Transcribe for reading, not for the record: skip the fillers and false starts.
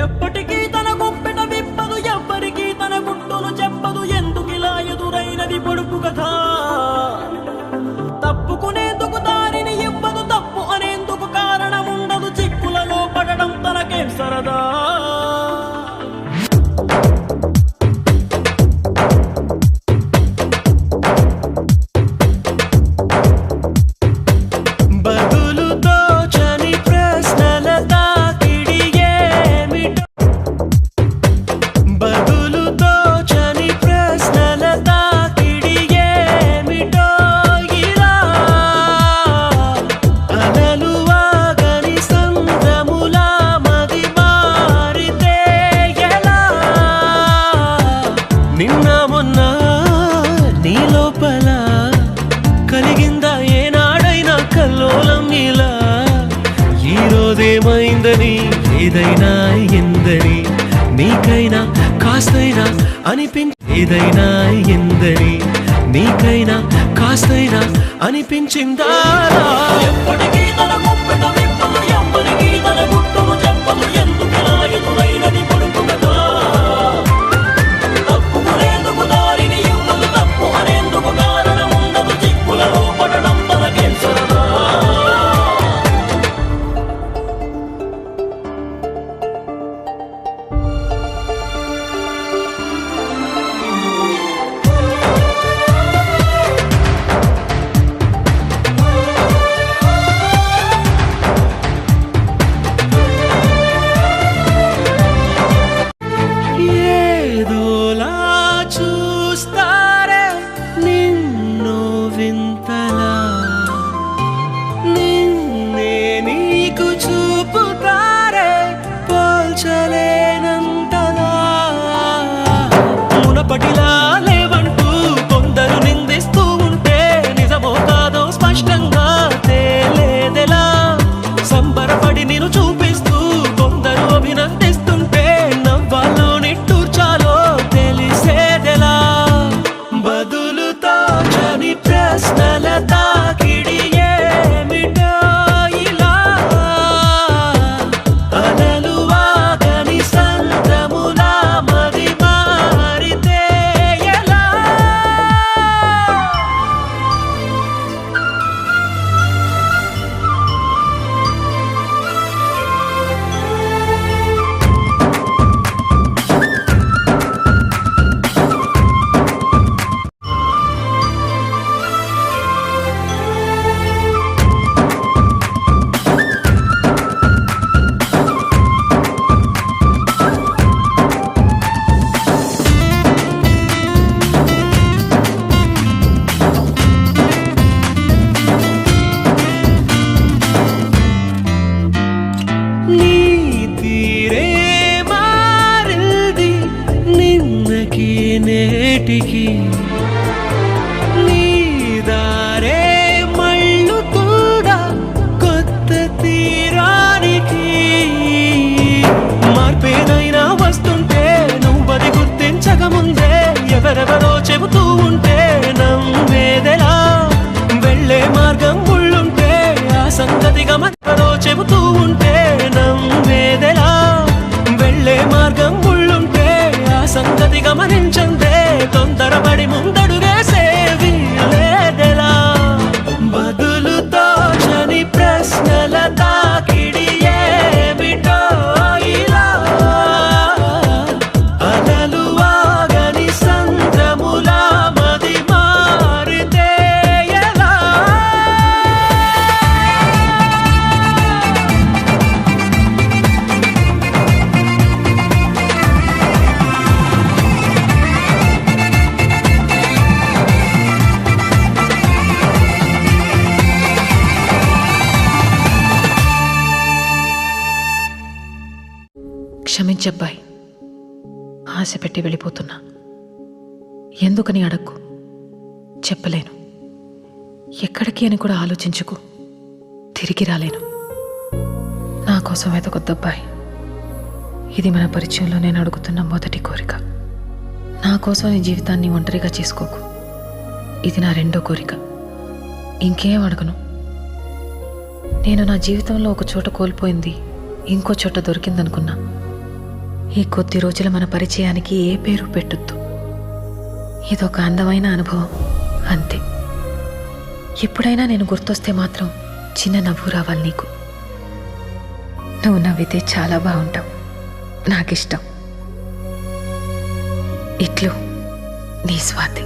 ఎప్పటికీ తన గుప్పెట విప్పదు, ఎవ్వరికీ తన గుట్టును చెప్పదు. ఎందుకిలా ఎదురైనది పొడుపు కథ? తప్పుకునేందుకు దారిని ఇవ్వదు, తప్పు అనేందుకు కారణం ఉండదు. చిక్కులలో పడడం తనకేం సరదా? నిన్న మొన్న నీ లోపల కలిగిందా ఏనాడైనా కల్లోలం ఇలా? ఈ రోజేమైందని ఏదైనా ఎందని నీకైనా కాస్తైనా ఏదైనా ఎందని నీకైనా కాస్తైనా అనిపించిందా? ఎప్పటికీ తన గుప్పెట విప్పదు, ఎవ్వరికీ తన గుట్టును చెప్పదు. ఎందుకిలా ఎదురైనది పొడుపు కథ? మునపటిలా లేవంటూ కొందరు నిందిస్తూ ఉంటే నిజమో కాదో స్పష్టంగా తేలేదెలా? సంబరపడి నిన్ను చూపిస్తూ కొందరు అభినందిస్తుంటే నవ్వాలో నిట్టూర్చాలో తెలిసేదెలా? బదులుతో చని ప్రశ్నల తాకిడి ఏమిటో ఇలా? అలలు వాగని సంద్రములా మది మారితే ఎలా? నేటికి నీ దారే మళ్ళు కూడా కొత్త తీరానికి. మార్పేదైనా వస్తుంటే నువ్వది గుర్తించకముందే ఎవరెవరో చెబుతూ ఉంటే నమ్మేదెలా? వెళ్ళే మార్గం గుళ్ళుంటే ఆ సంగతి గమనికరో చెబుతూ ఉంటే నమ్మేదెలా? వెళ్ళే మార్గం గుళ్ళుంటే ఆ సంగతి గమనించందే తొందరపడి ముందడుగేసే వీలేదెలా? బదులుతో చని ప్రశ్నల తాకిడి ఏమిటో ఇలా? అలలు వాగని సంద్రములా మది మారితే ఎలా? క్షమించబ్బాయి, ఆశ పెట్టి వెళ్ళిపోతున్నా. ఎందుకని అడక్కు, చెప్పలేను. ఎక్కడికి అని కూడా ఆలోచించుకు, తిరిగి రాలేను. నా కోసం వెతకొద్దబ్బాయి. ఇది మన పరిచయంలో నేను అడుగుతున్న మొదటి కోరిక. నా కోసం నీ జీవితాన్ని ఒంటరిగా చేసుకోకు. ఇది నా రెండో కోరిక. ఇంకేం అడగను. నేను నా జీవితంలో ఒక చోట కోల్పోయింది ఇంకో చోట దొరికిందనుకున్నా. ఈ కొద్ది రోజుల మన పరిచయానికి ఏ పేరు పెట్టొద్దు. ఇదొక అందమైన అనుభవం అంతే. ఎప్పుడైనా నేను గుర్తొస్తే మాత్రం చిన్న నవ్వు రావాలి నీకు. నువ్వు నవ్వితే చాలా బాగుంటావు, నాకిష్టం. ఇట్లు నీ స్వాతి.